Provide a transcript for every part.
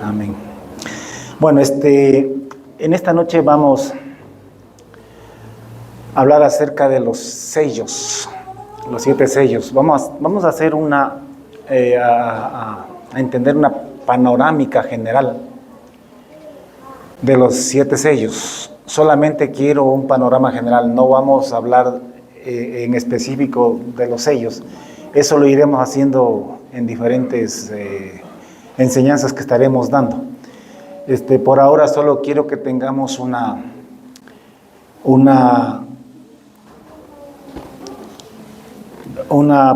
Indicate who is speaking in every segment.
Speaker 1: Amén. Bueno, en esta noche vamos a hablar acerca de los sellos, los 7 sellos. Vamos a hacer a entender una panorámica general de los 7 sellos. Solamente quiero un panorama general, no vamos a hablar en específico de los sellos. Eso lo iremos haciendo en diferentes enseñanzas que estaremos dando. Por ahora solo quiero que tengamos una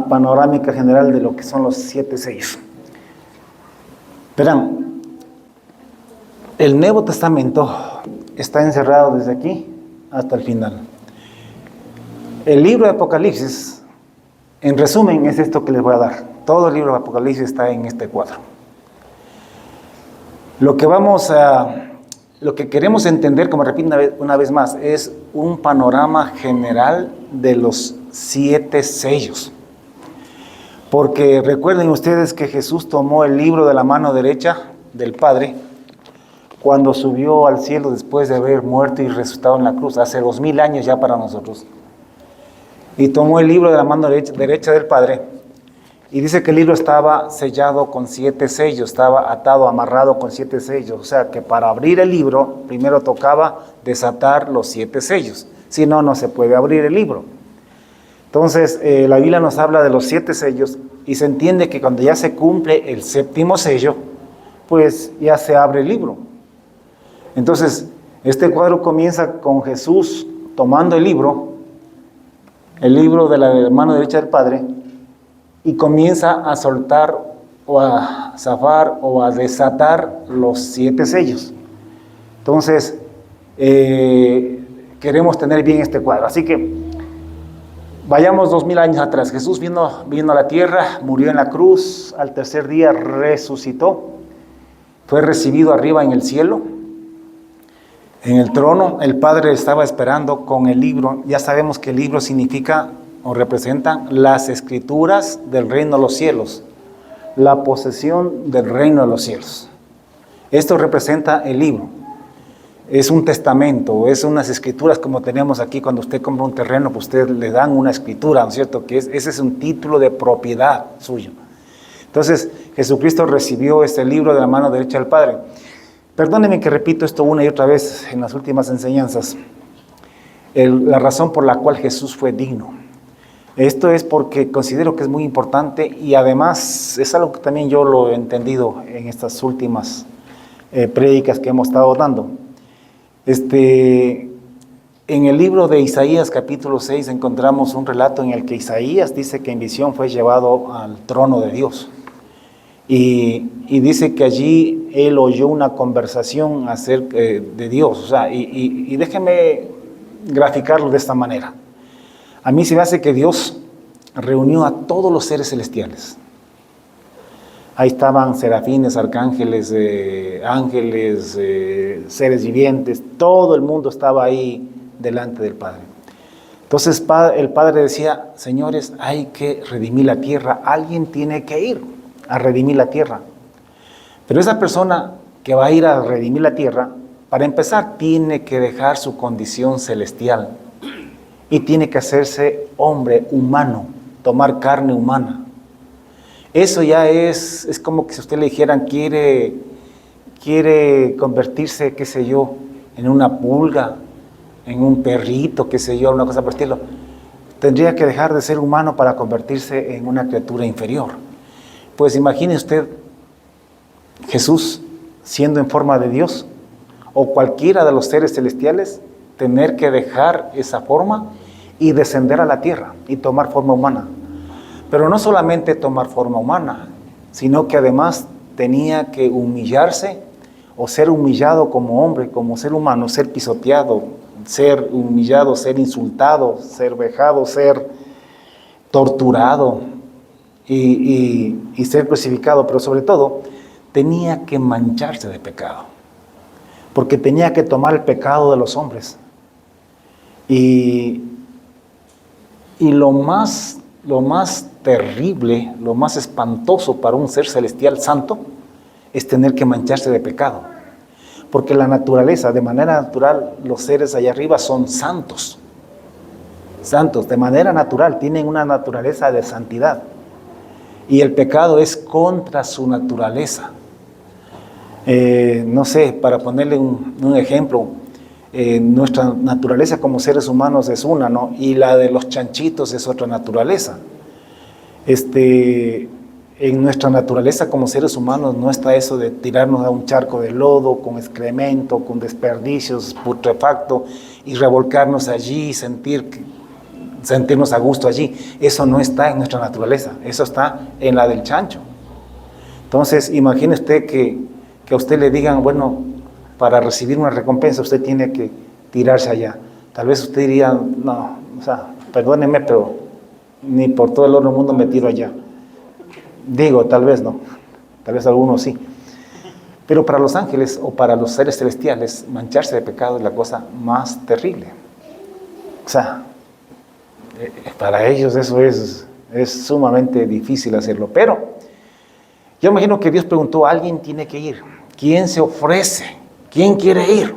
Speaker 1: panorámica general de lo que son los 7 sellos. Verán, el Nuevo Testamento está encerrado desde aquí hasta el final. El libro de Apocalipsis, en resumen, es esto que les voy a dar. Todo el libro de Apocalipsis está en este cuadro. Lo que queremos entender, como repito una vez más, es un panorama general de los 7 sellos. Porque recuerden ustedes que Jesús tomó el libro de la mano derecha del Padre cuando subió al cielo después de haber muerto y resucitado en la cruz, hace 2000 años ya para nosotros. Y tomó el libro de la mano derecha del Padre, y dice que el libro estaba sellado con 7 sellos, estaba atado, amarrado con 7 sellos. O sea que para abrir el libro, primero tocaba desatar los 7 sellos. Si no, no se puede abrir el libro. Entonces, la Biblia nos habla de los 7 sellos, y se entiende que cuando ya se cumple el 7º sello, pues ya se abre el libro. Entonces, este cuadro comienza con Jesús tomando el libro de la mano derecha del Padre, y comienza a soltar o a zafar o a desatar los 7 sellos. Entonces, queremos tener bien este cuadro. Así que vayamos 2000 años atrás. Jesús vino a la tierra, murió en la cruz, al tercer día resucitó, fue recibido arriba en el cielo, en el trono. El Padre estaba esperando con el libro. Ya sabemos que el libro significa o representan las escrituras del reino de los cielos, la posesión del reino de los cielos. Esto representa el libro. Es un testamento, es unas escrituras como tenemos aquí cuando usted compra un terreno, pues usted le dan una escritura, ¿no es cierto? Ese es un título de propiedad suyo. Entonces, Jesucristo recibió este libro de la mano derecha del Padre. Perdónenme que repito esto una y otra vez en las últimas enseñanzas. La razón por la cual Jesús fue digno. Esto es porque considero que es muy importante, y además es algo que también yo lo he entendido en estas últimas prédicas que hemos estado dando. En el libro de Isaías capítulo 6 encontramos un relato en el que Isaías dice que en visión fue llevado al trono de Dios. Y dice que allí él oyó una conversación acerca de Dios. O sea, y déjenme graficarlo de esta manera. A mí se me hace que Dios reunió a todos los seres celestiales. Ahí estaban serafines, arcángeles, ángeles, seres vivientes. Todo el mundo estaba ahí delante del Padre. Entonces el Padre decía: señores, hay que redimir la tierra. Alguien tiene que ir a redimir la tierra. Pero esa persona que va a ir a redimir la tierra, para empezar, tiene que dejar su condición celestial. Y tiene que hacerse hombre humano, tomar carne humana. Eso ya es como que si usted le dijeran quiere convertirse, qué sé yo, en una pulga, en un perrito, qué sé yo, una cosa por el estilo. Tendría que dejar de ser humano para convertirse en una criatura inferior. Pues imagine usted Jesús siendo en forma de Dios, o cualquiera de los seres celestiales, tener que dejar esa forma y descender a la tierra y tomar forma humana. Pero no solamente tomar forma humana, sino que además tenía que humillarse o ser humillado como hombre, como ser humano, ser pisoteado, ser humillado, ser insultado, ser vejado, ser torturado y ser crucificado. Pero sobre todo, tenía que mancharse de pecado, porque tenía que tomar el pecado de los hombres. Y lo más terrible, lo más espantoso para un ser celestial santo es tener que mancharse de pecado. Porque la naturaleza, de manera natural, los seres allá arriba son santos. Santos, de manera natural, tienen una naturaleza de santidad. Y el pecado es contra su naturaleza. No sé, para ponerle un ejemplo, nuestra naturaleza como seres humanos es una, ¿no? Y la de los chanchitos es otra naturaleza. En nuestra naturaleza como seres humanos no está eso de tirarnos a un charco de lodo con excremento, con desperdicios, putrefacto, y revolcarnos allí y sentirnos a gusto allí. Eso no está en nuestra naturaleza, eso está en la del chancho. Entonces, imagine usted que a usted le digan, bueno, para recibir una recompensa usted tiene que tirarse allá. Tal vez usted diría, no, o sea, perdóneme, pero ni por todo el otro mundo me tiro allá. Digo, tal vez no, tal vez algunos sí. Pero para los ángeles o para los seres celestiales, mancharse de pecado es la cosa más terrible. O sea, para ellos eso es sumamente difícil hacerlo. Pero yo imagino que Dios preguntó, alguien tiene que ir. ¿Quién se ofrece? ¿Quién quiere ir?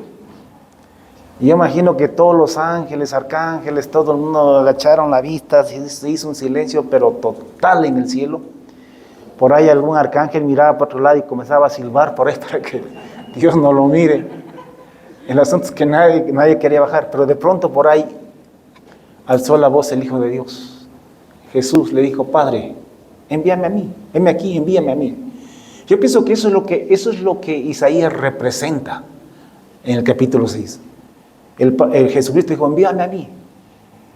Speaker 1: Y yo imagino que todos los ángeles, arcángeles, todo el mundo agacharon la vista, se hizo un silencio, pero total en el cielo. Por ahí algún arcángel miraba para otro lado y comenzaba a silbar por ahí para que Dios no lo mire. El asunto es que nadie quería bajar, pero de pronto por ahí alzó la voz el Hijo de Dios. Jesús le dijo, Padre, envíame a mí, venme aquí, envíame a mí. Yo pienso que eso es lo que Isaías representa en el capítulo 6. El Jesucristo dijo, envíame a mí.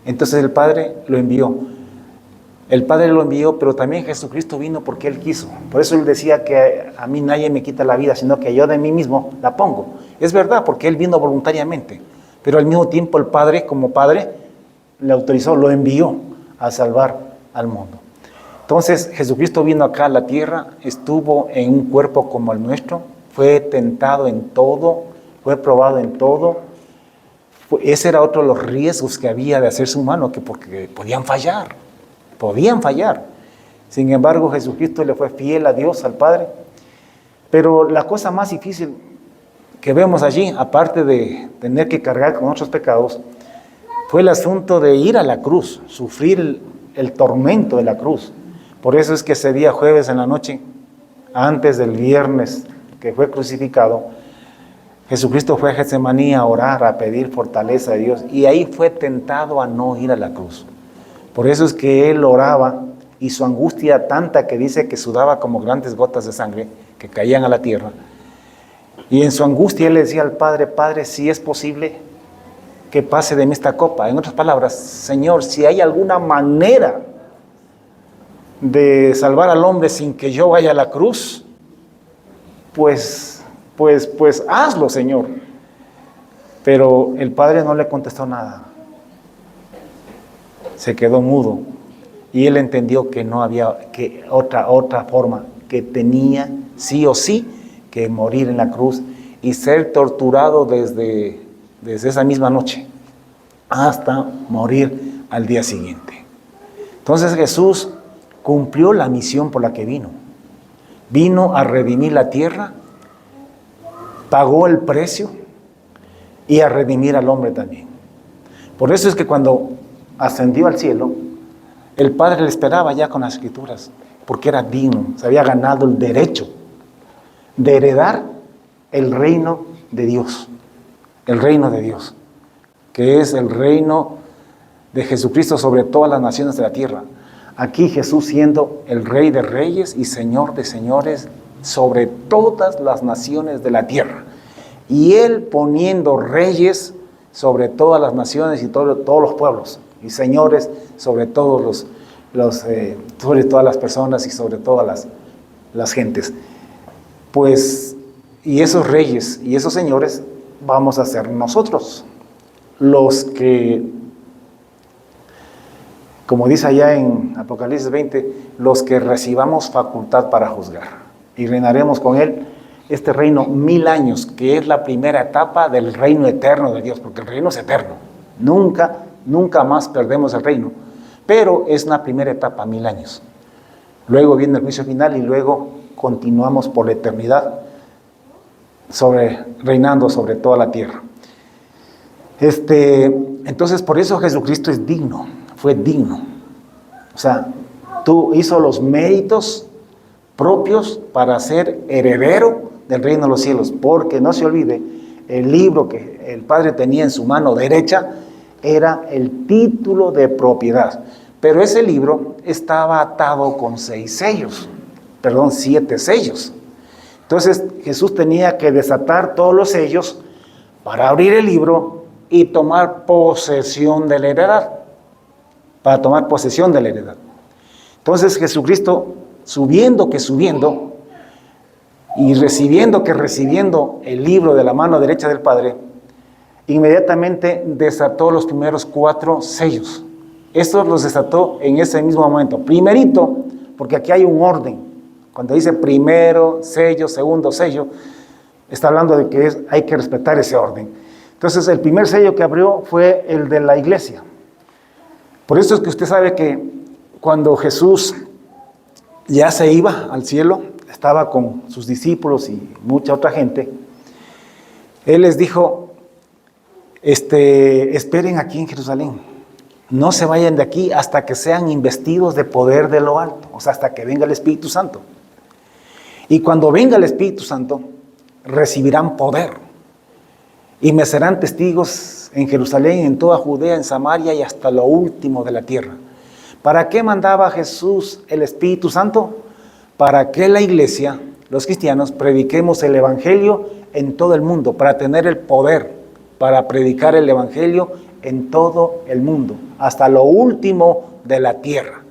Speaker 1: Entonces el Padre lo envió. El Padre lo envió, pero también Jesucristo vino porque Él quiso. Por eso Él decía que a mí nadie me quita la vida, sino que yo de mí mismo la pongo. Es verdad, porque Él vino voluntariamente. Pero al mismo tiempo el Padre, como Padre, le autorizó, lo envió a salvar al mundo. Entonces Jesucristo vino acá a la tierra, estuvo en un cuerpo como el nuestro, fue tentado en todo, fue probado en todo. Ese era otro de los riesgos que había de hacerse humano, porque podían fallar. Sin embargo, Jesucristo le fue fiel a Dios, al Padre. Pero la cosa más difícil que vemos allí, aparte de tener que cargar con otros pecados, fue el asunto de ir a la cruz, sufrir el tormento de la cruz. Por eso es que ese día jueves en la noche, antes del viernes que fue crucificado, Jesucristo fue a Getsemaní a orar, a pedir fortaleza de Dios, y ahí fue tentado a no ir a la cruz. Por eso es que él oraba, y su angustia tanta que dice que sudaba como grandes gotas de sangre que caían a la tierra. Y en su angustia él le decía al Padre, Padre, si es posible que pase de mí esta copa. En otras palabras, Señor, si hay alguna manera de salvar al hombre sin que yo vaya a la cruz, pues hazlo, Señor. Pero el Padre no le contestó nada. Se quedó mudo. Y él entendió que no había otra forma, que tenía sí o sí que morir en la cruz y ser torturado desde esa misma noche hasta morir al día siguiente. Entonces Jesús cumplió la misión por la que vino. Vino a redimir la tierra, pagó el precio y a redimir al hombre también. Por eso es que cuando ascendió al cielo, el Padre le esperaba ya con las Escrituras, porque era digno, se había ganado el derecho de heredar el reino de Dios, que es el reino de Jesucristo sobre todas las naciones de la tierra. Aquí Jesús siendo el Rey de reyes y Señor de señores sobre todas las naciones de la tierra. Y Él poniendo reyes sobre todas las naciones y todos los pueblos, y señores sobre todos sobre todas las personas y sobre todas las gentes. Pues, y esos reyes y esos señores vamos a ser nosotros, los que, como dice allá en Apocalipsis 20, los que recibamos facultad para juzgar. Y reinaremos con Él este reino 1000 años, que es la primera etapa del reino eterno de Dios, porque el reino es eterno. Nunca más perdemos el reino, pero es una primera etapa, 1000 años. Luego viene el juicio final y luego continuamos por la eternidad reinando sobre toda la tierra. Entonces, por eso Jesucristo es digno, fue digno. O sea, hizo los méritos propios para ser heredero del reino de los cielos, porque no se olvide, el libro que el Padre tenía en su mano derecha era el título de propiedad, pero ese libro estaba atado con 7 sellos. Entonces Jesús tenía que desatar todos los sellos para abrir el libro y tomar posesión de la heredad, Entonces Jesucristo, subiendo y recibiendo el libro de la mano derecha del Padre, inmediatamente desató los primeros 4 sellos. Estos los desató en ese mismo momento. Primerito, porque aquí hay un orden. Cuando dice primero sello, segundo sello, está hablando de que hay que respetar ese orden. Entonces, el primer sello que abrió fue el de la iglesia. Por eso es que usted sabe que cuando Jesús ya se iba al cielo, estaba con sus discípulos y mucha otra gente, Él les dijo, esperen aquí en Jerusalén, no se vayan de aquí hasta que sean investidos de poder de lo alto, o sea, hasta que venga el Espíritu Santo. Y cuando venga el Espíritu Santo, recibirán poder y me serán testigos en Jerusalén, en toda Judea, en Samaria y hasta lo último de la tierra. ¿Para qué mandaba Jesús el Espíritu Santo? Para que la iglesia, los cristianos, prediquemos el Evangelio en todo el mundo, para tener el poder para predicar el Evangelio en todo el mundo, hasta lo último de la tierra.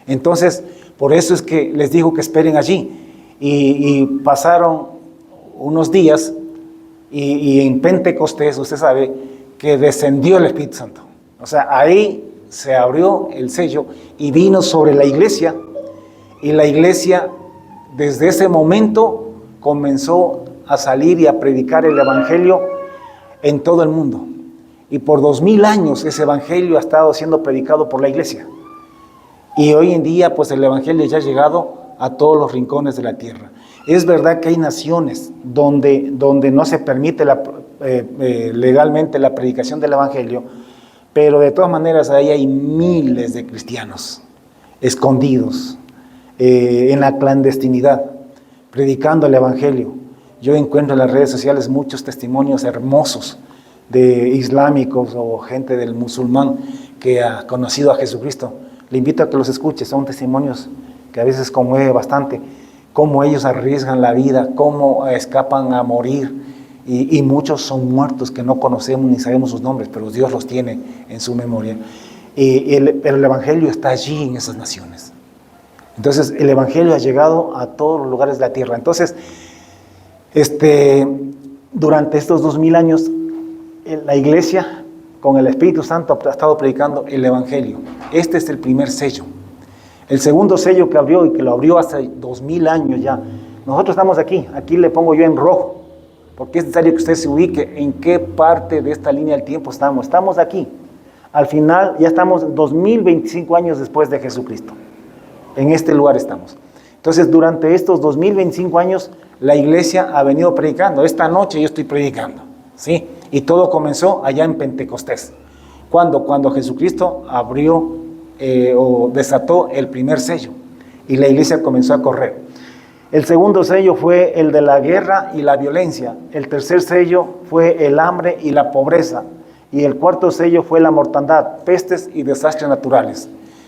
Speaker 1: Entonces, por eso es que les digo que esperen allí. Y pasaron unos días y en Pentecostés, usted sabe, que descendió el Espíritu Santo. O sea, ahí se abrió el sello y vino sobre la iglesia, y la iglesia desde ese momento comenzó a salir y a predicar el Evangelio en todo el mundo. Y por 2000 años ese Evangelio ha estado siendo predicado por la iglesia. Y hoy en día, pues el Evangelio ya ha llegado a todos los rincones de la tierra. Es verdad que hay naciones donde no se permite legalmente la predicación del Evangelio, pero de todas maneras ahí hay miles de cristianos escondidos en la clandestinidad, predicando el Evangelio. Yo encuentro en las redes sociales muchos testimonios hermosos de islámicos o gente del musulmán que ha conocido a Jesucristo. Le invito a que los escuche, son testimonios que a veces conmueve bastante, cómo ellos arriesgan la vida, cómo escapan a morir, y muchos son muertos que no conocemos ni sabemos sus nombres, pero Dios los tiene en su memoria. Pero el Evangelio está allí en esas naciones. Entonces, el Evangelio ha llegado a todos los lugares de la tierra. Entonces, durante estos 2000 años, la iglesia, con el Espíritu Santo, ha estado predicando el Evangelio. Este es el primer sello. El segundo sello que abrió, y que lo abrió hace 2000 años ya. Nosotros estamos aquí le pongo yo en rojo, porque es necesario que usted se ubique en qué parte de esta línea del tiempo estamos. Estamos aquí. Al final ya estamos 2025 años después de Jesucristo. En este lugar estamos. Entonces, durante estos 2025 años, la iglesia ha venido predicando. Esta noche yo estoy predicando, ¿sí? Y todo comenzó allá en Pentecostés. ¿Cuándo? Cuando Jesucristo abrió o desató el primer sello y la iglesia comenzó a correr. El segundo sello fue el de la guerra y la violencia. El tercer sello fue el hambre y la pobreza. Y el cuarto sello fue la mortandad, pestes y desastres naturales.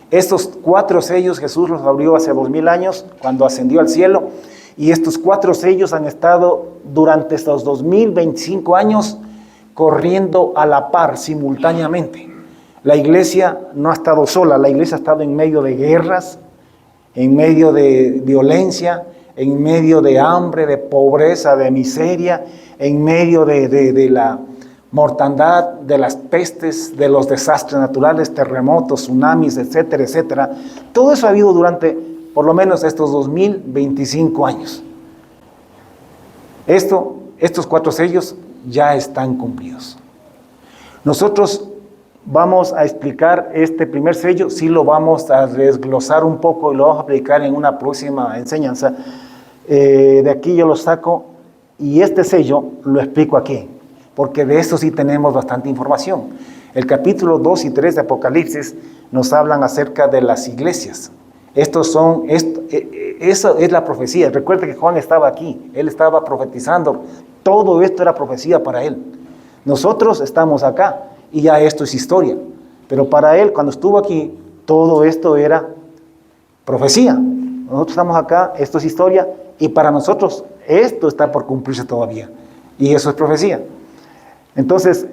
Speaker 1: Estos 4 sellos Jesús los abrió hace 2000 años cuando ascendió al cielo, y estos 4 sellos han estado durante estos 2025 años corriendo a la par, simultáneamente. La iglesia no ha estado sola, la iglesia ha estado en medio de guerras, en medio de violencia, en medio de hambre, de pobreza, de miseria, en medio de la mortandad, de las pestes, de los desastres naturales, terremotos, tsunamis, etcétera, etcétera. Todo eso ha habido durante por lo menos estos 2025 años. Estos 4 sellos ya están cumplidos. Nosotros vamos a explicar este primer sello, sí lo vamos a desglosar un poco y lo vamos a aplicar en una próxima enseñanza, De aquí yo lo saco y este sello lo explico aquí, porque de esto sí tenemos bastante información. El capítulo 2 y 3 de Apocalipsis nos hablan acerca de las iglesias. Eso es la profecía. Recuerda que Juan estaba aquí, él estaba profetizando. Todo esto era profecía para él. Nosotros estamos acá y ya esto es historia. Pero para él, cuando estuvo aquí, todo esto era profecía. Nosotros estamos acá, esto es historia, y para nosotros esto está por cumplirse todavía. Y eso es profecía. Entonces,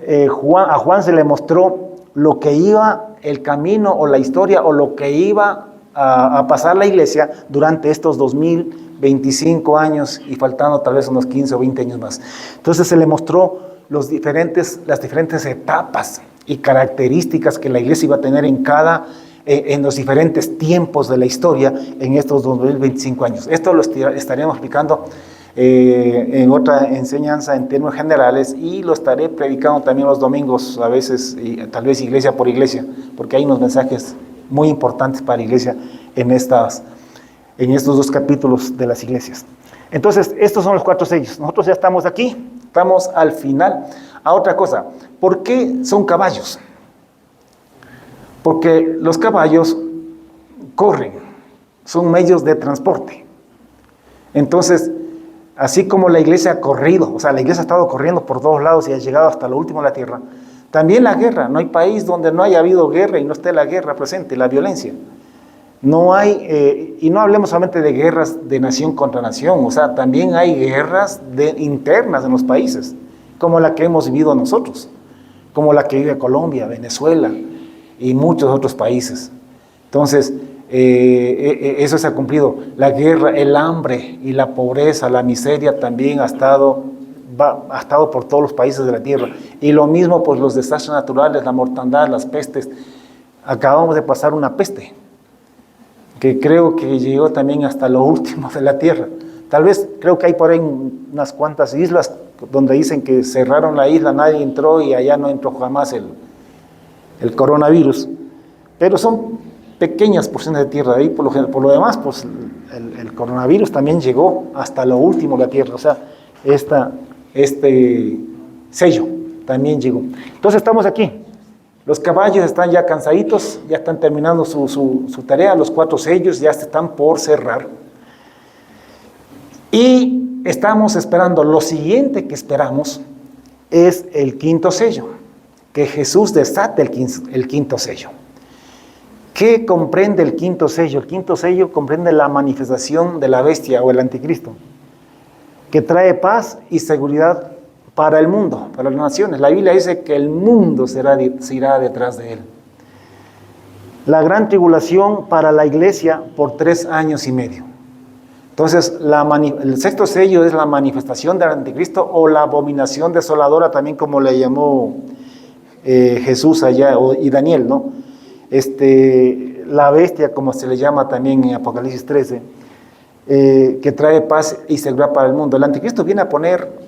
Speaker 1: a Juan se le mostró lo que iba, el camino o la historia, o lo que iba a pasar la iglesia durante estos 2025 años y faltando tal vez unos 15 o 20 años más. Entonces se le mostró las diferentes etapas y características que la iglesia iba a tener en los diferentes tiempos de la historia en estos 2025 años. Esto lo estaremos explicando en otra enseñanza en términos generales, y lo estaré predicando también los domingos, a veces, y tal vez iglesia por iglesia, porque hay unos mensajes muy importantes para la iglesia en estos 2 capítulos de las iglesias. Entonces, estos son los 4 sellos. Nosotros ya estamos aquí, estamos al final. Otra cosa, ¿por qué son caballos? Porque los caballos corren, son medios de transporte. Entonces, así como la iglesia ha corrido, o sea, la iglesia ha estado corriendo por todos lados y ha llegado hasta lo último de la tierra, también la guerra. No hay país donde no haya habido guerra y no esté la guerra presente, la violencia. No hay, y no hablemos solamente de guerras de nación contra nación, o sea, también hay guerras internas en los países, como la que hemos vivido nosotros, como la que vive Colombia, Venezuela y muchos otros países. Entonces, eso se ha cumplido. La guerra, el hambre y la pobreza, la miseria también ha estado por todos los países de la tierra. Y lo mismo, pues los desastres naturales, la mortandad, las pestes. Acabamos de pasar una peste, que creo que llegó también hasta lo último de la tierra. Tal vez, creo que hay por ahí unas cuantas islas donde dicen que cerraron la isla, nadie entró y allá no entró jamás el coronavirus. Pero son pequeñas porciones de tierra de ahí. Por lo demás, pues el coronavirus también llegó hasta lo último de la tierra. O sea, este sello también llegó. Entonces estamos aquí. Los caballos están ya cansaditos, ya están terminando su tarea. Los 4 sellos ya están por cerrar. Y estamos esperando. Lo siguiente que esperamos es el 5.º sello, que Jesús desate el 5.º sello. ¿Qué comprende el 5.º sello? El 5.º sello comprende la manifestación de la bestia o el anticristo, que trae paz y seguridad para el mundo, para las naciones. La Biblia dice que el mundo se irá detrás de él. La gran tribulación para la iglesia por 3 años y medio. Entonces, el 6.º sello es la manifestación del anticristo, o la abominación desoladora, también como le llamó Jesús allá, y Daniel, ¿no? La bestia, como se le llama también en Apocalipsis 13, que trae paz y seguridad para el mundo. El anticristo viene a poner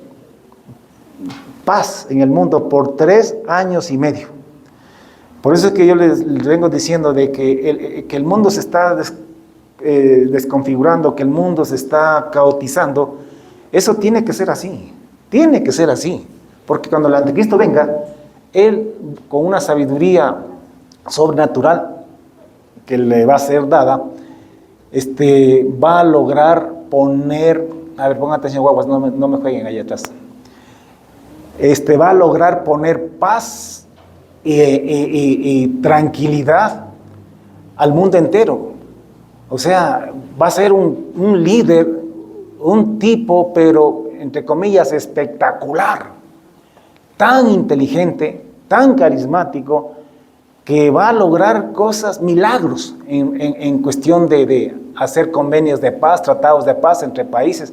Speaker 1: paz en el mundo por 3 años y medio. Por eso es que yo les vengo diciendo de que el mundo se está desconfigurando, que el mundo se está caotizando. Eso tiene que ser así, porque cuando el anticristo venga, él, con una sabiduría sobrenatural que le va a ser dada, va a lograr poner, a ver, pongan atención, guaguas, no me jueguen allá atrás, va a lograr poner paz y tranquilidad al mundo entero. O sea, va a ser un líder, un tipo, pero entre comillas, espectacular, tan inteligente, tan carismático, que va a lograr milagros en cuestión de hacer convenios de paz, tratados de paz entre países.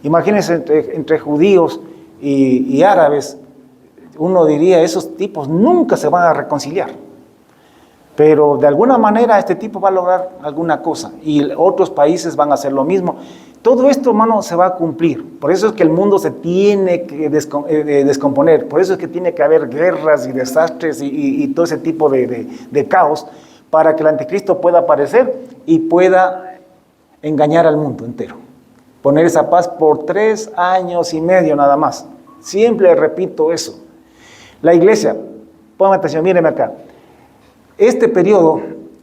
Speaker 1: Imagínense entre judíos y árabes, uno diría, esos tipos nunca se van a reconciliar. Pero de alguna manera este tipo va a lograr alguna cosa y otros países van a hacer lo mismo. Todo esto, hermano, se va a cumplir. Por eso es que el mundo se tiene que descomponer. Por eso es que tiene que haber guerras y desastres y todo ese tipo de caos, para que el anticristo pueda aparecer y pueda engañar al mundo entero. poner esa paz por 3 años y medio nada más. Siempre repito eso. La iglesia, pongan atención, mírenme acá. Este periodo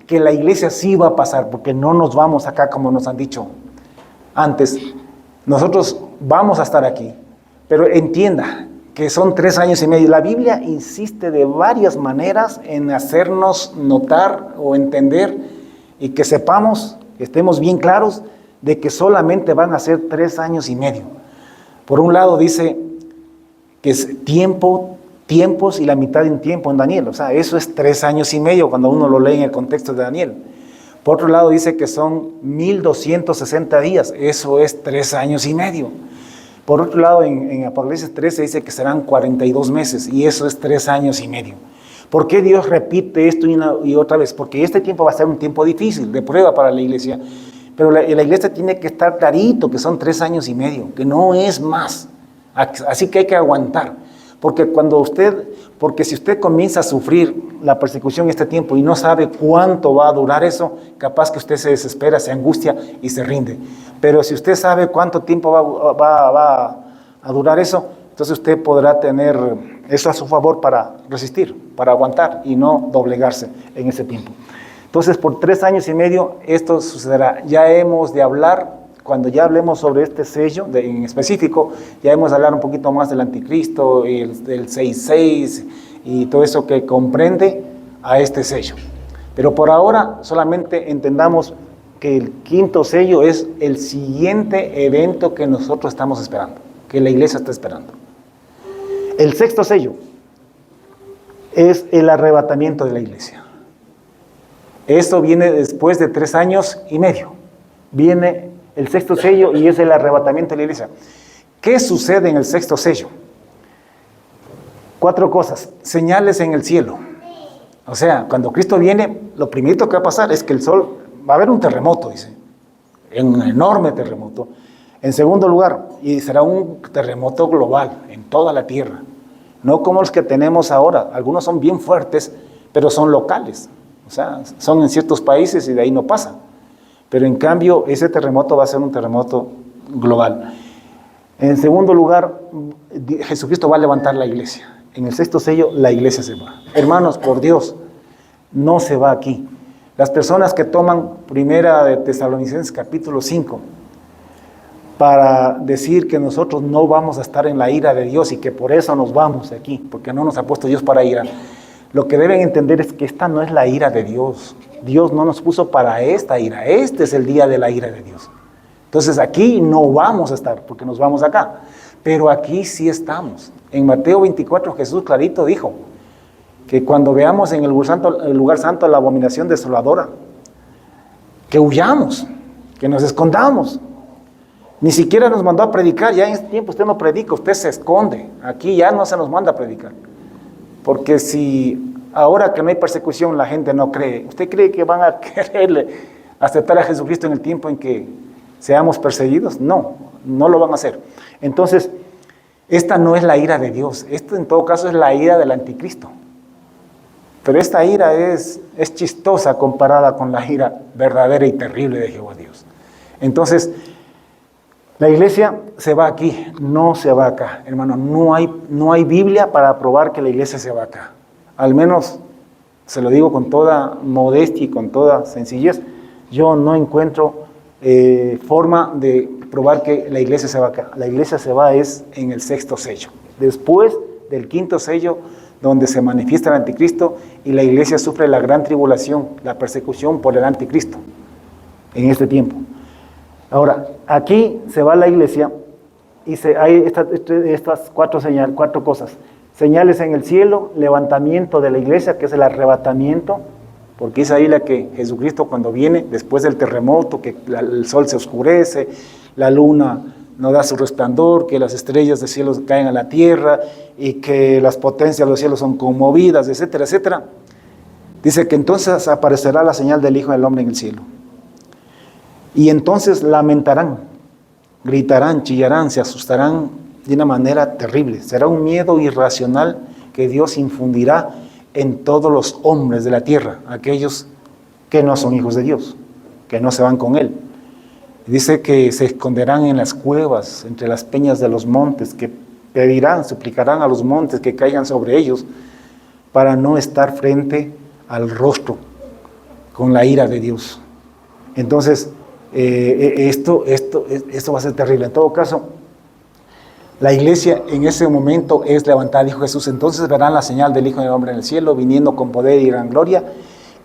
Speaker 1: que la iglesia sí va a pasar, porque no nos vamos acá como nos han dicho antes, nosotros vamos a estar aquí, pero entienda que son 3 años y medio. La Biblia insiste de varias maneras en hacernos notar o entender y que sepamos, que estemos bien claros de que solamente van a ser 3 años y medio. Por un lado dice que es tiempos y la mitad de un tiempo en Daniel, o sea, eso es 3 años y medio cuando uno lo lee en el contexto de Daniel. Por otro lado dice que son 1260 días, eso es 3 años y medio. Por otro lado, en Apocalipsis 13 dice que serán 42 meses y eso es 3 años y medio. ¿Por qué Dios repite esto y otra vez? Porque este tiempo va a ser un tiempo difícil, de prueba para la iglesia. Pero la iglesia tiene que estar clarito que son 3 años y medio, que no es más. Así que hay que aguantar. Porque si usted comienza a sufrir la persecución en este tiempo y no sabe cuánto va a durar eso, capaz que usted se desespera, se angustia y se rinde. Pero si usted sabe cuánto tiempo va a durar eso, entonces usted podrá tener eso a su favor para resistir, para aguantar y no doblegarse en ese tiempo. Entonces, por 3 años y medio esto sucederá. Ya hemos de hablar. Cuando ya hablemos sobre este sello en específico, ya hemos de hablar un poquito más del anticristo, y del 6.6 y todo eso que comprende a este sello. Pero por ahora solamente entendamos que el 5.º sello es el siguiente evento que nosotros estamos esperando, que la iglesia está esperando. El 6.º sello es el arrebatamiento de la iglesia. Esto viene después de 3 años y medio. Viene el 6.º sello y es el arrebatamiento de la iglesia. ¿Qué sucede en el 6.º sello? 4 cosas. Señales en el cielo. O sea, cuando Cristo viene, lo primero que va a pasar es que el sol, va a haber un terremoto, dice. Un enorme terremoto. En segundo lugar, y será un terremoto global en toda la tierra. No como los que tenemos ahora. Algunos son bien fuertes, pero son locales. O sea, son en ciertos países y de ahí no pasa. Pero en cambio, ese terremoto va a ser un terremoto global. En segundo lugar, Jesucristo va a levantar la iglesia. En el 6.º sello, la iglesia se va. Hermanos, por Dios, no se va aquí. Las personas que toman Primera de Tesalonicenses capítulo 5 para decir que nosotros no vamos a estar en la ira de Dios y que por eso nos vamos de aquí, porque no nos ha puesto Dios para ira. Lo que deben entender es que esta no es la ira de Dios. Dios no nos puso para esta ira. Este es el día de la ira de Dios. Entonces aquí no vamos a estar porque nos vamos acá. Pero aquí sí estamos. En Mateo 24 Jesús clarito dijo que cuando veamos en el lugar santo la abominación desoladora, que huyamos, que nos escondamos. Ni siquiera nos mandó a predicar. Ya en este tiempo usted no predica, usted se esconde. Aquí ya no se nos manda a predicar. Porque si ahora que no hay persecución la gente no cree, ¿usted cree que van a querer aceptar a Jesucristo en el tiempo en que seamos perseguidos? No, no lo van a hacer. Entonces, esta no es la ira de Dios, esto en todo caso es la ira del anticristo. Pero esta ira es chistosa comparada con la ira verdadera y terrible de Jehová Dios. Entonces, la iglesia se va aquí, no se va acá. Hermano, no hay Biblia para probar que la iglesia se va acá. Al menos, se lo digo con toda modestia y con toda sencillez, yo no encuentro forma de probar que la iglesia se va acá. La iglesia se va es en el 6.º sello. Después del 5.º sello, donde se manifiesta el anticristo y la iglesia sufre la gran tribulación, la persecución por el anticristo en este tiempo. Ahora, aquí se va la iglesia y hay estas 4 cosas. Señales en el cielo, levantamiento de la iglesia, que es el arrebatamiento, porque es ahí la que Jesucristo cuando viene, después del terremoto, que el sol se oscurece, la luna no da su resplandor, que las estrellas del cielo caen a la tierra y que las potencias de los cielos son conmovidas, etcétera, etcétera. Dice que entonces aparecerá la señal del Hijo del Hombre en el cielo. Y entonces lamentarán, gritarán, chillarán, se asustarán de una manera terrible. Será un miedo irracional que Dios infundirá en todos los hombres de la tierra, aquellos que no son hijos de Dios, que no se van con Él. Dice que se esconderán en las cuevas, entre las peñas de los montes, que pedirán, suplicarán a los montes que caigan sobre ellos para no estar frente al rostro con la ira de Dios. Entonces, esto va a ser terrible. En todo caso, la iglesia en ese momento es levantada, dijo Jesús. Entonces verán la señal del Hijo del Hombre en el cielo, viniendo con poder y gran gloria.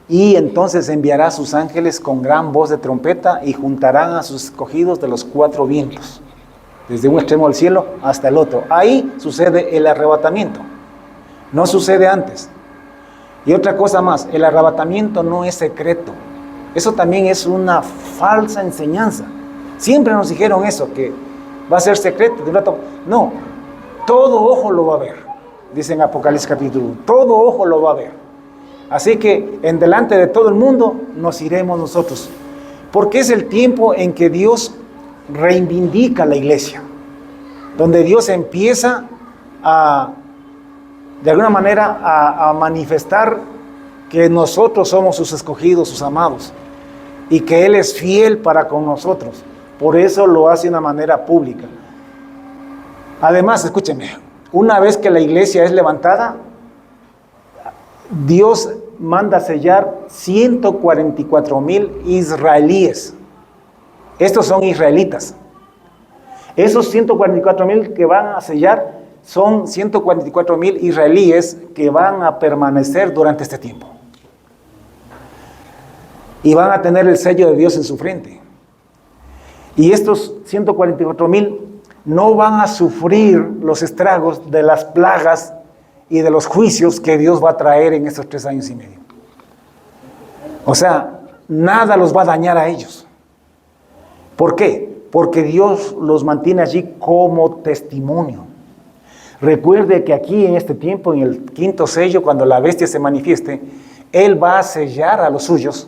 Speaker 1: Y entonces enviará a sus ángeles con gran voz de trompeta y juntarán a sus escogidos de los 4 vientos, desde un extremo del cielo hasta el otro. Ahí sucede el arrebatamiento. No sucede antes. Y otra cosa más, el arrebatamiento no es secreto. Eso también es una falsa enseñanza. Siempre nos dijeron eso, que va a ser secreto. No, todo ojo lo va a ver, dice en Apocalipsis capítulo 1. Todo ojo lo va a ver. Así que en delante de todo el mundo nos iremos nosotros. Porque es el tiempo en que Dios reivindica la iglesia. Donde Dios empieza de alguna manera a manifestar que nosotros somos sus escogidos, sus amados, y que Él es fiel para con nosotros. Por eso lo hace de una manera pública. Además, escúchenme, una vez que la iglesia es levantada, Dios manda sellar 144,000 israelíes. Estos son israelitas. Esos 144,000 que van a sellar son 144,000 israelíes que van a permanecer durante este tiempo. Y van a tener el sello de Dios en su frente. Y estos 144,000 no van a sufrir los estragos de las plagas y de los juicios que Dios va a traer en estos 3 años y medio. O sea, nada los va a dañar a ellos. ¿Por qué? Porque Dios los mantiene allí como testimonio. Recuerde que aquí en este tiempo, en el 5º sello, cuando la bestia se manifieste, Él va a sellar a los suyos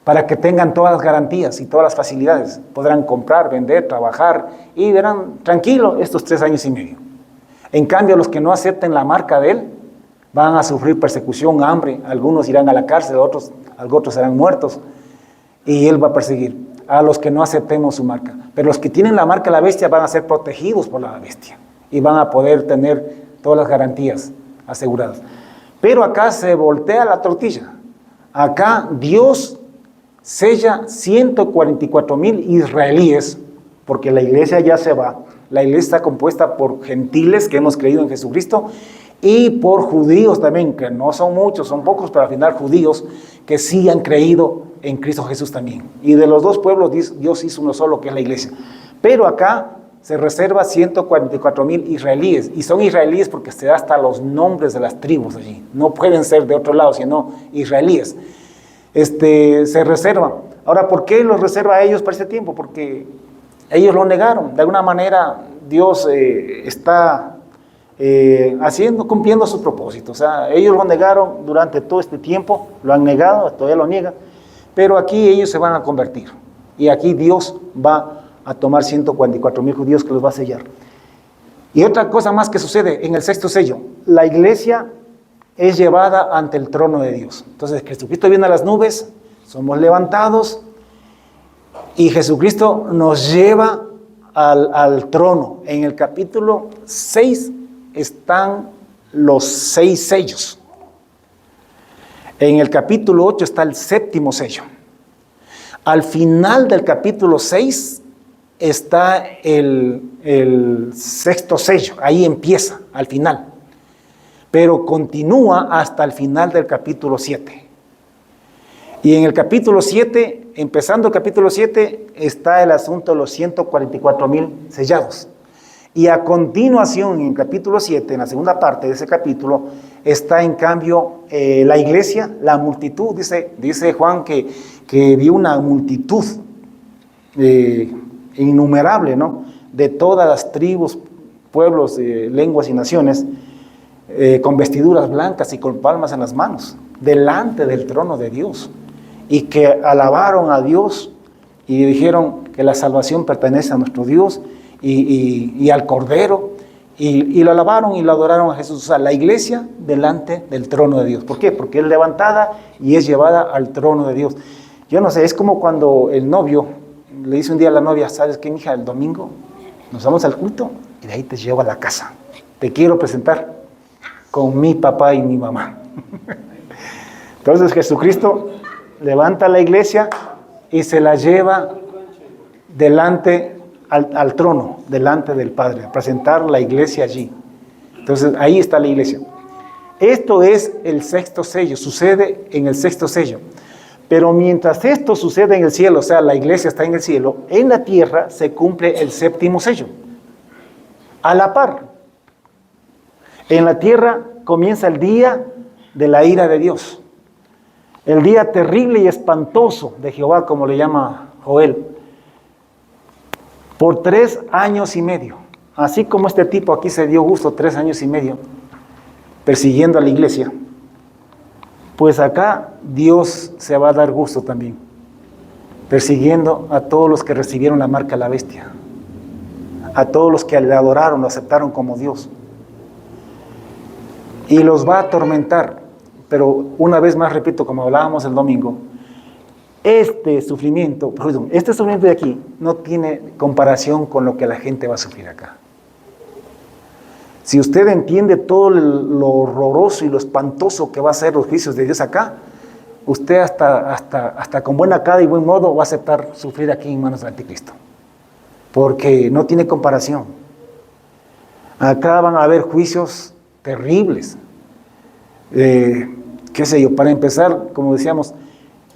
Speaker 1: para que tengan todas las garantías y todas las facilidades. Podrán comprar, vender, trabajar y verán tranquilo estos 3 años y medio. En cambio, los que no acepten la marca de Él van a sufrir persecución, hambre. Algunos irán a la cárcel, otros serán muertos. Y Él va a perseguir a los que no aceptemos su marca. Pero los que tienen la marca de la bestia van a ser protegidos por la bestia. Y van a poder tener todas las garantías aseguradas. Pero acá se voltea la tortilla. Acá Dios sella 144,000 israelíes, porque la iglesia ya se va. La iglesia está compuesta por gentiles que hemos creído en Jesucristo y por judíos también, que no son muchos, son pocos, pero al final judíos que sí han creído en Cristo Jesús también. Y de los 2 pueblos Dios hizo uno solo, que es la iglesia. Pero acá se reserva 144,000 israelíes, y son israelíes porque se da hasta los nombres de las tribus allí. No pueden ser de otro lado, sino israelíes. Se reserva. Ahora, ¿por qué los reserva a ellos para este tiempo? Porque ellos lo negaron. De alguna manera Dios está cumpliendo sus propósitos. O sea, ellos lo negaron durante todo este tiempo, lo han negado, todavía lo niegan, pero aquí ellos se van a convertir. Y aquí Dios va a tomar 144,000 judíos que los va a sellar. Y otra cosa más que sucede en el 6º sello, la iglesia es llevada ante el trono de Dios. Entonces Jesucristo viene a las nubes, somos levantados, y Jesucristo nos lleva al trono. En el capítulo 6 están los 6 sellos. En el capítulo 8 está el 7º sello. Al final del capítulo 6 está el 6º sello. Ahí empieza, al final. Pero continúa hasta el final del capítulo 7. Y en el capítulo 7, empezando el capítulo 7, está el asunto de los 144,000 sellados. Y a continuación, en el capítulo 7, en la segunda parte de ese capítulo, está en cambio la iglesia, la multitud. Dice Juan que vio una multitud innumerable, ¿no?, de todas las tribus, pueblos, lenguas y naciones, con vestiduras blancas y con palmas en las manos, delante del trono de Dios, y que alabaron a Dios y dijeron que la salvación pertenece a nuestro Dios y al Cordero, y lo alabaron y lo adoraron a Jesús. O sea, la iglesia delante del trono de Dios. ¿Por qué? Porque es levantada y es llevada al trono de Dios. Yo no sé, es como cuando el novio le dice un día a la novia, ¿sabes qué, mija? El domingo nos vamos al culto y de ahí te llevo a la casa. Te quiero presentar con mi papá y mi mamá. Entonces Jesucristo levanta la iglesia y se la lleva delante al trono, delante del Padre, a presentar la iglesia allí. Entonces ahí está la iglesia. Esto es el sexto sello, sucede en el sexto sello. Pero mientras esto sucede en el cielo, o sea, la iglesia está en el cielo, en la tierra se cumple el séptimo sello. A la par. En la tierra comienza el día de la ira de Dios. El día terrible y espantoso de Jehová, como le llama Joel. Por 3 años y medio. Así como este tipo aquí se dio gusto 3 años y medio persiguiendo a la iglesia, pues acá Dios se va a dar gusto también, persiguiendo a todos los que recibieron la marca de la bestia, a todos los que le adoraron, lo aceptaron como Dios. Y los va a atormentar. Pero una vez más, repito, como hablábamos el domingo, este sufrimiento de aquí no tiene comparación con lo que la gente va a sufrir acá. Si usted entiende todo lo horroroso y lo espantoso que va a ser los juicios de Dios acá, usted hasta con buena cara y buen modo va a aceptar sufrir aquí en manos del anticristo. Porque no tiene comparación. Acá van a haber juicios terribles. Qué sé yo, para empezar, como decíamos,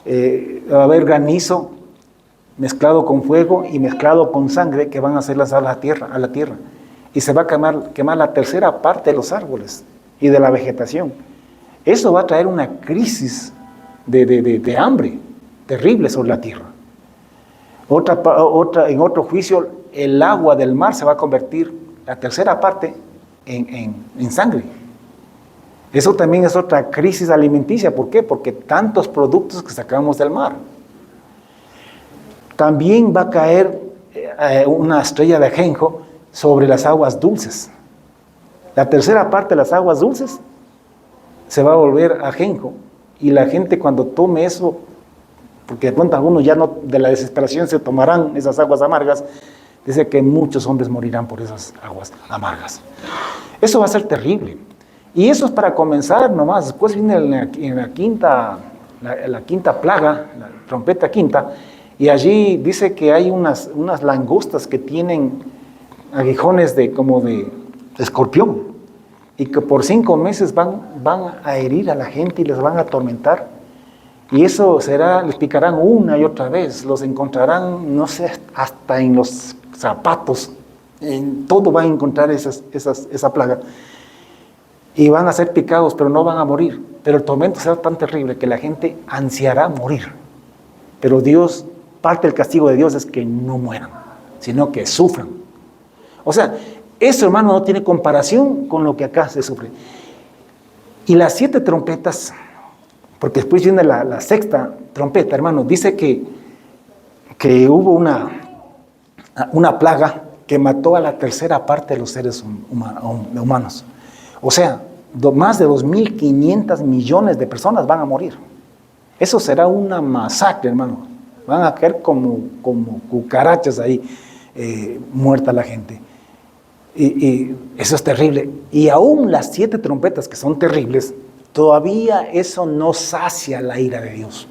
Speaker 1: va a haber granizo mezclado con fuego y mezclado con sangre que van a ser lanzados a la tierra. Y se va a quemar la tercera parte de los árboles y de la vegetación. Eso va a traer una crisis de hambre terrible sobre la tierra. En otro juicio, el agua del mar se va a convertir, la tercera parte, en sangre. Eso también es otra crisis alimenticia. ¿Por qué? Porque tantos productos que sacamos del mar. También va a caer una estrella de ajenjo sobre las aguas dulces. La tercera parte de las aguas dulces se va a volver ajenjo. Y la gente cuando tome eso, porque de pronto algunos ya no, de la desesperación se tomarán esas aguas amargas, dice que muchos hombres morirán por esas aguas amargas. Eso va a ser terrible. Y eso es para comenzar nomás. Después viene la quinta plaga, la trompeta quinta, y allí dice que hay unas langostas que tienen aguijones como de escorpión, y que por 5 meses van a herir a la gente y les van a atormentar. Y eso les picarán una y otra vez, los encontrarán, no sé, hasta en los zapatos, en todo van a encontrar esa plaga. Y van a ser picados, pero no van a morir. Pero el tormento será tan terrible que la gente ansiará morir. Pero Dios, parte del castigo de Dios es que no mueran, sino que sufran. O sea, eso, hermano, no tiene comparación con lo que acá se sufre. Y las 7 trompetas, porque después viene la sexta trompeta, hermano, dice que hubo una plaga que mató a la tercera parte de los seres humanos. O sea, más de 2.500 millones de personas van a morir. Eso será una masacre, hermano. Van a caer como cucarachas ahí, muerta la gente. Y eso es terrible. Y aún las 7 trompetas que son terribles, todavía eso no sacia la ira de Dios.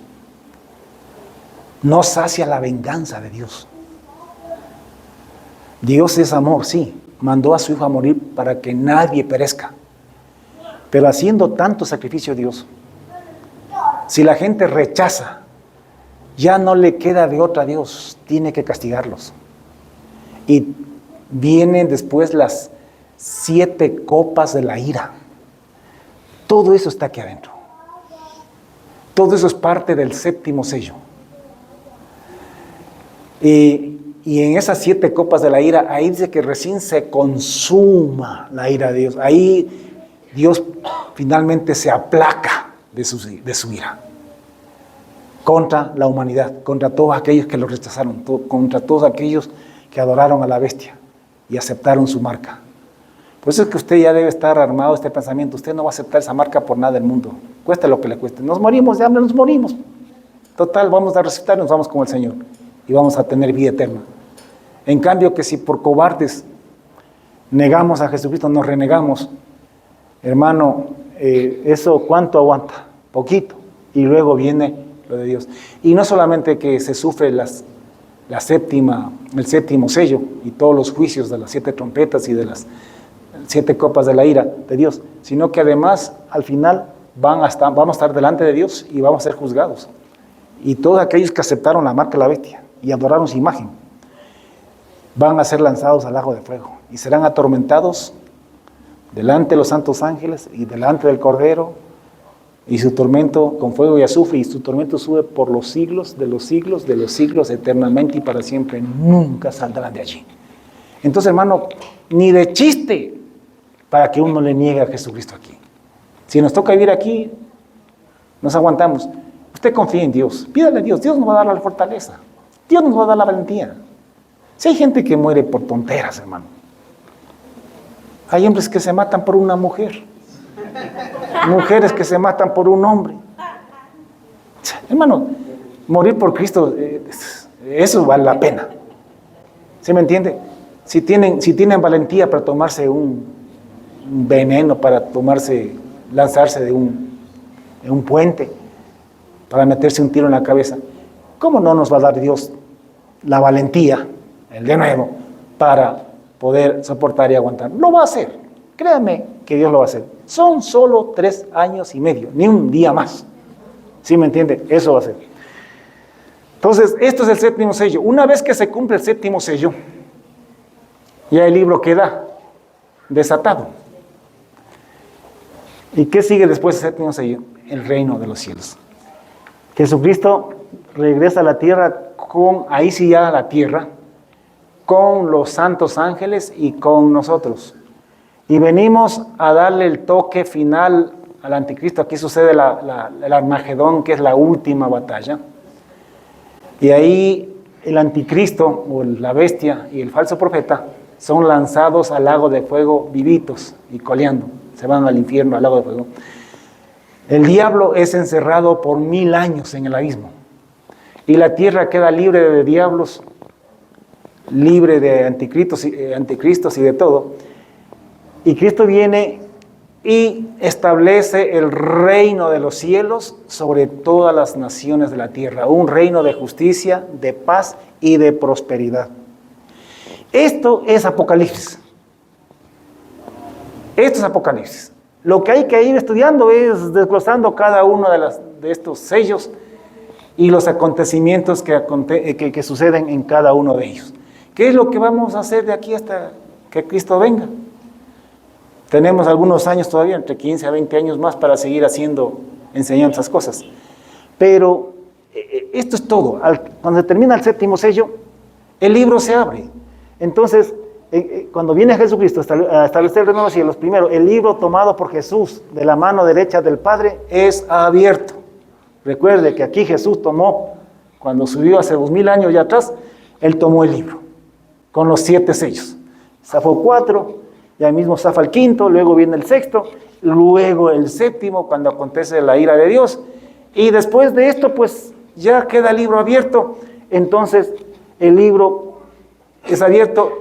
Speaker 1: No sacia la venganza de Dios. Dios es amor, sí. Mandó a su Hijo a morir para que nadie perezca. Pero haciendo tanto sacrificio a Dios, si la gente rechaza, ya no le queda de otra a Dios, tiene que castigarlos. Y vienen después las 7 copas de la ira. Todo eso está aquí adentro. Todo eso es parte del séptimo sello. Y en esas 7 copas de la ira, ahí dice que recién se consuma la ira de Dios. Ahí Dios finalmente se aplaca de su ira contra la humanidad, contra todos aquellos que lo rechazaron, contra todos aquellos que adoraron a la bestia y aceptaron su marca. Por eso es que usted ya debe estar armado de este pensamiento. Usted no va a aceptar esa marca por nada del mundo, cueste lo que le cueste. Nos morimos de hambre, nos morimos. Total, vamos a resucitar y nos vamos con el Señor. y vamos a tener vida eterna. En cambio, que si por cobardes negamos a Jesucristo, nos renegamos, hermano, eso ¿cuánto aguanta? Poquito. Y luego viene lo de Dios. Y no solamente que se sufre el séptimo sello y todos los juicios de las 7 trompetas y de las 7 copas de la ira de Dios, sino que además al final vamos a estar delante de Dios y vamos a ser juzgados. Y todos aquellos que aceptaron la marca de la bestia y adoraron su imagen van a ser lanzados al lago de fuego y serán atormentados delante de los santos ángeles y delante del Cordero, y su tormento con fuego y azufre, y su tormento sube por los siglos de los siglos de los siglos, eternamente y para siempre. Nunca saldrán de allí. Entonces, hermano, ni de chiste para que uno le niegue a Jesucristo aquí. Si nos toca vivir aquí, nos aguantamos. Usted confía en Dios, pídale a Dios, Dios nos va a dar la fortaleza, Dios nos va a dar la valentía. Si hay gente que muere por tonteras, hermano. Hay hombres que se matan por una mujer, mujeres que se matan por un hombre. Hermano, morir por Cristo, eso vale la pena. ¿Sí me entiende? Si tienen valentía para tomarse un veneno, para lanzarse de un puente, para meterse un tiro en la cabeza, ¿cómo no nos va a dar Dios la valentía, el de nuevo, para poder soportar y aguantar? Lo va a hacer, créame que Dios lo va a hacer. Son solo 3 años y medio, ni un día más. ¿Sí me entiende? Eso va a ser. Entonces, esto es el 7º sello. Una vez que se cumple el 7º sello, ya el libro queda desatado. ¿Y qué sigue después del 7º sello? El reino de los cielos. Jesucristo regresa a la tierra ahí sí ya a la tierra, con los santos ángeles y con nosotros. Y venimos a darle el toque final al anticristo. Aquí sucede el Armagedón, que es la última batalla. Y ahí el anticristo, o la bestia y el falso profeta, son lanzados al lago de fuego vivitos y coleando. Se van al infierno, al lago de fuego. El diablo es encerrado por 1000 años en el abismo. Y la tierra queda libre de diablos, libre de anticristos y de todo. Y Cristo viene y establece el reino de los cielos sobre todas las naciones de la tierra. Un reino de justicia, de paz y de prosperidad. Esto es Apocalipsis. Esto es Apocalipsis. Lo que hay que ir estudiando es desglosando cada uno de estos sellos y los acontecimientos que suceden en cada uno de ellos. ¿Qué es lo que vamos a hacer de aquí hasta que Cristo venga? Tenemos algunos años todavía, entre 15 a 20 años más, para seguir enseñando esas cosas. Pero esto es todo. Cuando se termina el 7º sello, el libro se abre. Entonces, cuando viene Jesucristo a establecer el reino de los cielos, primero, el libro tomado por Jesús de la mano derecha del Padre es abierto. Recuerde que aquí Jesús tomó, cuando subió hace 2000 años ya atrás, Él tomó el libro con los 7 sellos. Zafó 4, ya mismo zafa el 5, luego viene el 6º, luego el 7º, cuando acontece la ira de Dios. Y después de esto, pues ya queda el libro abierto. Entonces, el libro es abierto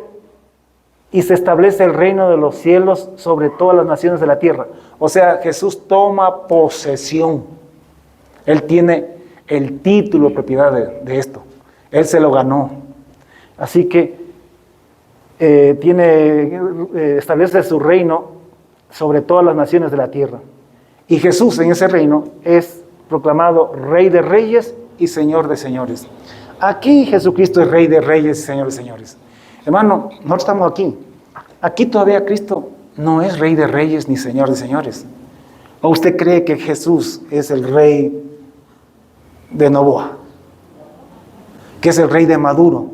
Speaker 1: y se establece el reino de los cielos sobre todas las naciones de la tierra. O sea, Jesús toma posesión. Él tiene el título de propiedad de esto. Él se lo ganó. Así que establece su reino sobre todas las naciones de la tierra. Y Jesús en ese reino es proclamado Rey de Reyes y Señor de Señores. Aquí Jesucristo es Rey de Reyes y Señor de Señores. Hermano, nosotros estamos aquí. Aquí todavía Cristo no es Rey de Reyes ni Señor de Señores. ¿O usted cree que Jesús es el Rey de Novoa? ¿Que es el Rey de Maduro?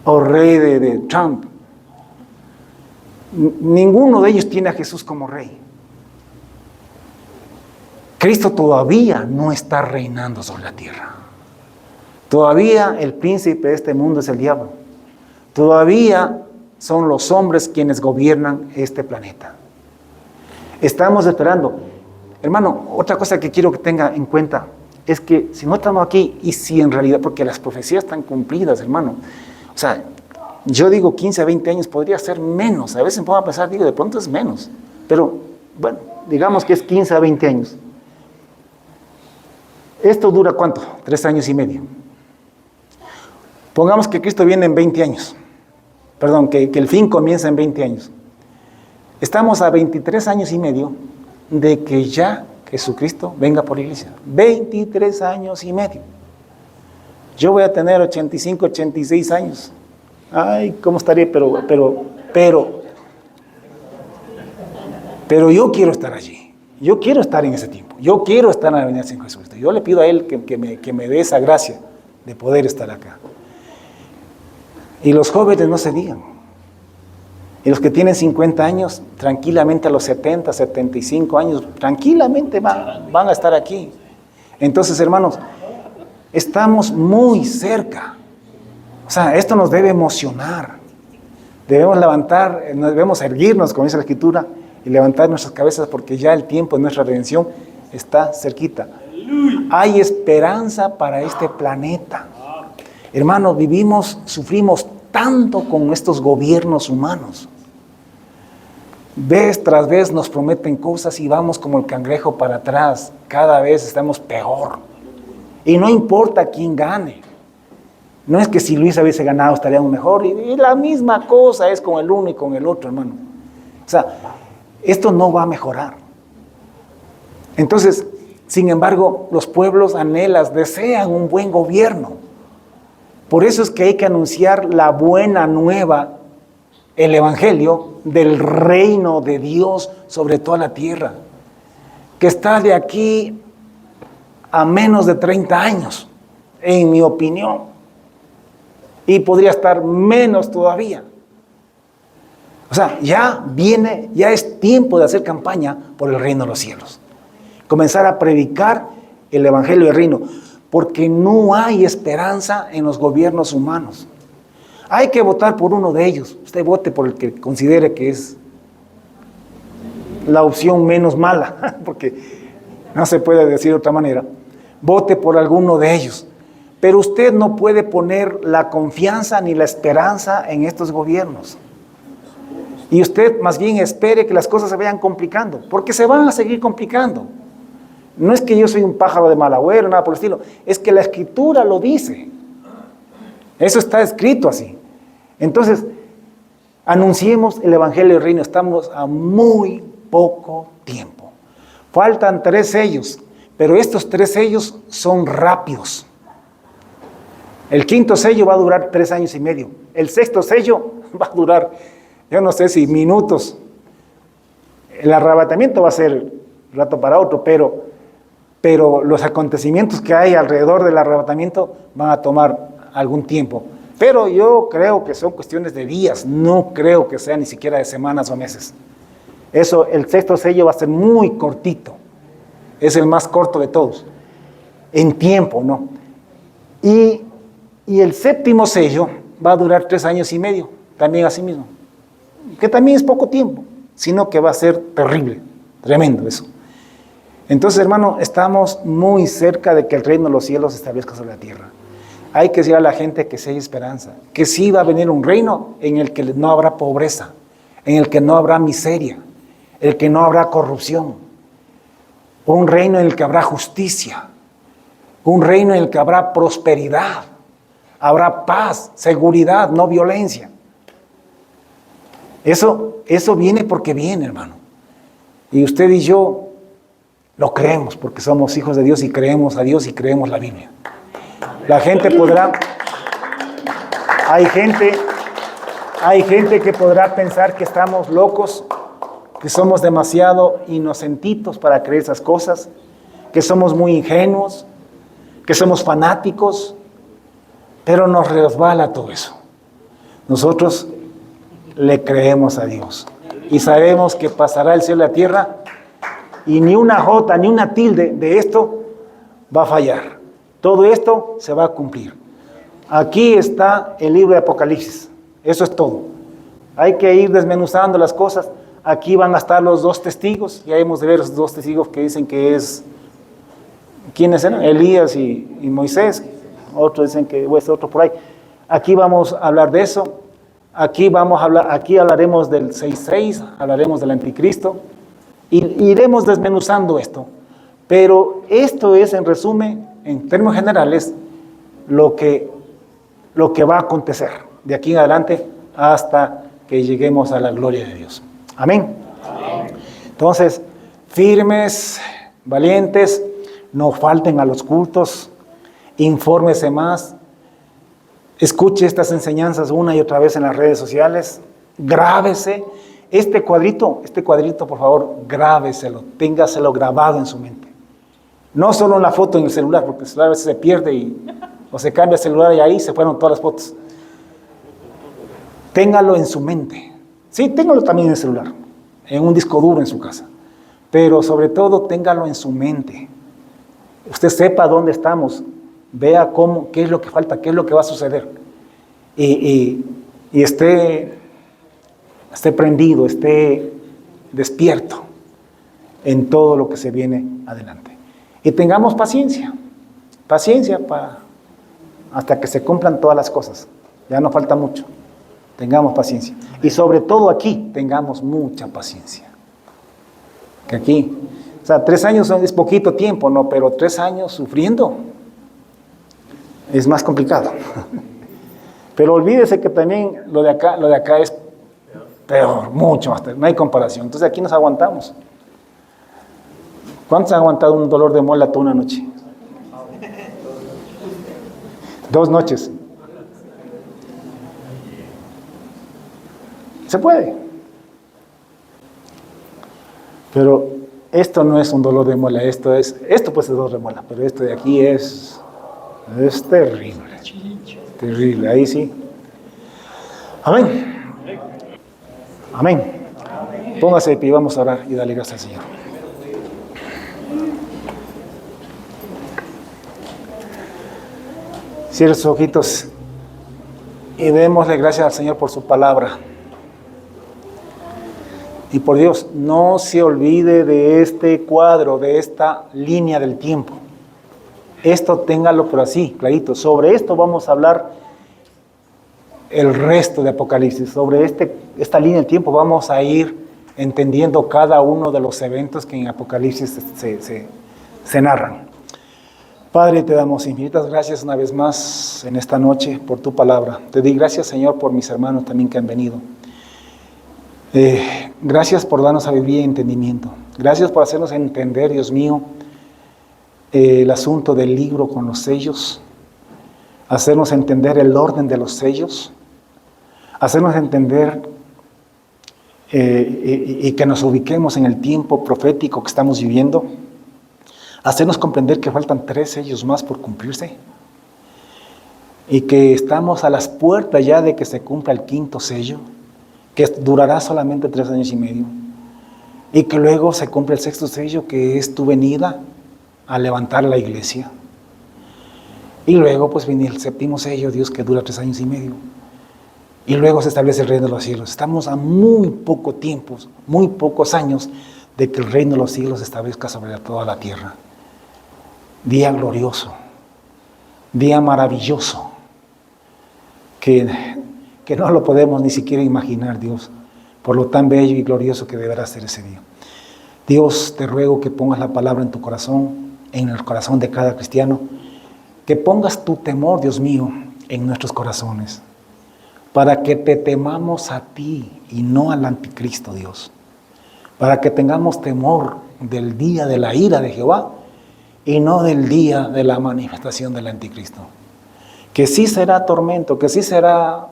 Speaker 1: ¿O Rey de Trump? Ninguno de ellos tiene a Jesús como Rey. Cristo todavía no está reinando sobre la tierra. Todavía el príncipe de este mundo es el diablo. Todavía son los hombres quienes gobiernan este planeta. Estamos esperando. Hermano, otra cosa que quiero que tenga en cuenta. es que si no estamos aquí, y si en realidad, porque las profecías están cumplidas, hermano. O sea, yo digo 15 a 20 años, podría ser menos. A veces me pongo a pensar, digo, de pronto es menos. Pero, bueno, digamos que es 15 a 20 años. ¿Esto dura cuánto? 3 años y medio. Pongamos que Cristo viene en 20 años. Perdón, que el fin comienza en 20 años. Estamos a 23 años y medio de que ya Jesucristo venga por la iglesia. 23 años y medio. Yo voy a tener 85, 86 años. Ay, ¿cómo estaré? Pero yo quiero estar allí. Yo quiero estar en ese tiempo. Yo quiero estar en la venida de Jesucristo. Yo le pido a Él que me dé esa gracia de poder estar acá. Y los jóvenes no se digan. Y los que tienen 50 años, tranquilamente a los 70, 75 años, tranquilamente van a estar aquí. Entonces, hermanos, estamos muy cerca. O sea, esto nos debe emocionar. Debemos levantar, debemos erguirnos, como dice la Escritura, y levantar nuestras cabezas porque ya el tiempo de nuestra redención está cerquita. Hay esperanza para este planeta. Hermanos, sufrimos tanto con estos gobiernos humanos. Vez tras vez nos prometen cosas y vamos como el cangrejo para atrás. Cada vez estamos peor. Y no importa quién gane. No es que si Luis hubiese ganado estaríamos mejor. Y la misma cosa es con el uno y con el otro, hermano. O sea, esto no va a mejorar. Entonces, sin embargo, los pueblos desean un buen gobierno. Por eso es que hay que anunciar la buena nueva, el evangelio del reino de Dios sobre toda la tierra, que está de aquí a menos de 30 años, en mi opinión, y podría estar menos todavía. O sea, ya es tiempo de hacer campaña por el reino de los cielos, comenzar a predicar el evangelio del reino, porque no hay esperanza en los gobiernos humanos. Hay que votar por uno de ellos. Usted vote por el que considere que es la opción menos mala, porque no se puede decir de otra manera. Vote por alguno de ellos. Pero usted no puede poner la confianza ni la esperanza en estos gobiernos. Y usted más bien espere que las cosas se vayan complicando, porque se van a seguir complicando. No es que yo soy un pájaro de mal agüero, nada por el estilo. Es que la Escritura lo dice. Eso está escrito así. Entonces, anunciemos el evangelio del reino. Estamos a muy poco tiempo. Faltan 3 sellos, pero estos 3 sellos son rápidos. El 5.º sello va a durar 3 años y medio. El 6.º sello va a durar, yo no sé si minutos. El arrebatamiento va a ser rato para otro, pero los acontecimientos que hay alrededor del arrebatamiento van a tomar algún tiempo. Pero yo creo que son cuestiones de días, no creo que sea ni siquiera de semanas o meses. Eso, el 6.º sello va a ser muy cortito, es el más corto de todos, en tiempo, ¿no? Y el 7.º sello va a durar 3 años y medio, también así mismo, que también es poco tiempo, sino que va a ser terrible, tremendo eso. Entonces, hermano, estamos muy cerca de que el reino de los cielos se establezca sobre la tierra. Hay que decir a la gente que sí hay esperanza, que sí va a venir un reino en el que no habrá pobreza, en el que no habrá miseria, en el que no habrá corrupción, un reino en el que habrá justicia, un reino en el que habrá prosperidad, habrá paz, seguridad, no violencia. Eso viene porque viene, hermano. Y usted y yo lo creemos porque somos hijos de Dios y creemos a Dios y creemos la Biblia. La gente podrá, hay gente que podrá pensar que estamos locos, que somos demasiado inocentitos para creer esas cosas, que somos muy ingenuos, que somos fanáticos, pero nos resbala todo eso. Nosotros le creemos a Dios y sabemos que pasará el cielo y la tierra y ni una jota, ni una tilde de esto va a fallar. Todo esto se va a cumplir. Aquí está el libro de Apocalipsis. Eso es todo. Hay que ir desmenuzando las cosas. Aquí van a estar los 2 testigos. Ya hemos de ver los 2 testigos que dicen que ¿Quiénes eran? Elías y Moisés. Otros dicen que es otro por ahí. Aquí vamos a hablar de eso. Aquí hablaremos del 6:6, hablaremos del anticristo. Y iremos desmenuzando esto. Pero esto es, en resumen, en términos generales, lo que va a acontecer de aquí en adelante hasta que lleguemos a la gloria de Dios. Amén. Amén. Entonces, firmes, valientes, no falten a los cultos, infórmese más, escuche estas enseñanzas una y otra vez en las redes sociales, grábese. Este cuadrito, por favor, grábeselo, téngaselo grabado en su mente. No solo la foto en el celular, porque el celular a veces se pierde o se cambia el celular y ahí se fueron todas las fotos. Téngalo en su mente. Sí, téngalo también en el celular, en un disco duro en su casa. Pero sobre todo, téngalo en su mente. Usted sepa dónde estamos, vea qué es lo que falta, qué es lo que va a suceder. Y esté prendido, esté despierto en todo lo que se viene adelante. Y tengamos paciencia hasta que se cumplan todas las cosas. Ya no falta mucho. Tengamos paciencia. Y sobre todo aquí, tengamos mucha paciencia. Que aquí, 3 años es poquito tiempo, ¿no? Pero 3 años sufriendo es más complicado. Pero olvídese que también lo de acá es peor, mucho más, no hay comparación. Entonces aquí nos aguantamos. ¿Cuántos han aguantado un dolor de muela toda una noche? 2 noches. Se puede. Pero esto no es un dolor de muela, esto puede ser dolor de muela, pero esto de aquí es terrible. Terrible, ahí sí. Amén. Amén. Póngase de pie, vamos a orar y darle gracias al Señor. Cierre sus ojitos y démosle gracias al Señor por su palabra. Y por Dios, no se olvide de este cuadro, de esta línea del tiempo. Esto téngalo por así, clarito. Sobre esto vamos a hablar el resto de Apocalipsis. Sobre esta línea del tiempo vamos a ir entendiendo cada uno de los eventos que en Apocalipsis se narran. Padre, te damos infinitas gracias una vez más en esta noche por tu palabra. Te doy gracias, Señor, por mis hermanos también que han venido. Gracias por darnos sabiduría y entendimiento. Gracias por hacernos entender, Dios mío, el asunto del libro con los sellos, hacernos entender el orden de los sellos, hacernos entender y que nos ubiquemos en el tiempo profético que estamos viviendo, hacernos comprender que faltan 3 sellos más por cumplirse y que estamos a las puertas ya de que se cumpla el 5º sello, que durará solamente 3 años y medio, y que luego se cumple el 6º sello, que es tu venida a levantar la iglesia, y luego pues viene el 7º sello, Dios, que dura 3 años y medio, y luego se establece el reino de los cielos. Estamos a muy poco tiempo, muy pocos años de que el reino de los cielos se establezca sobre toda la tierra. Día glorioso, día maravilloso, que no lo podemos ni siquiera imaginar, Dios, por lo tan bello y glorioso que deberá ser ese día. Dios, te ruego que pongas la palabra en tu corazón, en el corazón de cada cristiano, que pongas tu temor, Dios mío, en nuestros corazones, para que te temamos a ti y no al anticristo, Dios, para que tengamos temor del día de la ira de Jehová y no del día de la manifestación del anticristo, que sí será tormento, que sí será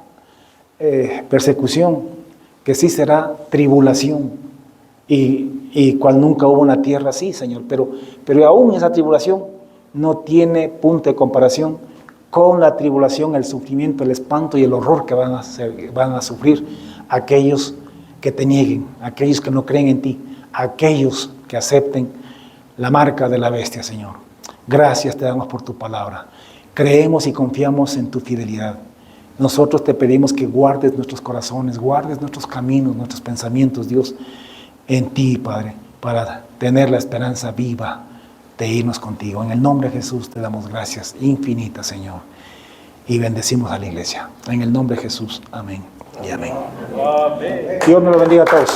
Speaker 1: persecución, que sí será tribulación, y cual nunca hubo una tierra así, Señor, pero aún esa tribulación no tiene punto de comparación con la tribulación, el sufrimiento, el espanto y el horror que van a sufrir aquellos que te nieguen, aquellos que no creen en ti, aquellos que acepten la marca de la bestia, Señor. Gracias te damos por tu palabra. Creemos y confiamos en tu fidelidad. Nosotros te pedimos que guardes nuestros corazones, guardes nuestros caminos, nuestros pensamientos, Dios, en ti, Padre, para tener la esperanza viva de irnos contigo. En el nombre de Jesús te damos gracias infinitas, Señor. Y bendecimos a la iglesia. En el nombre de Jesús. Amén y amén. Dios me lo bendiga a todos.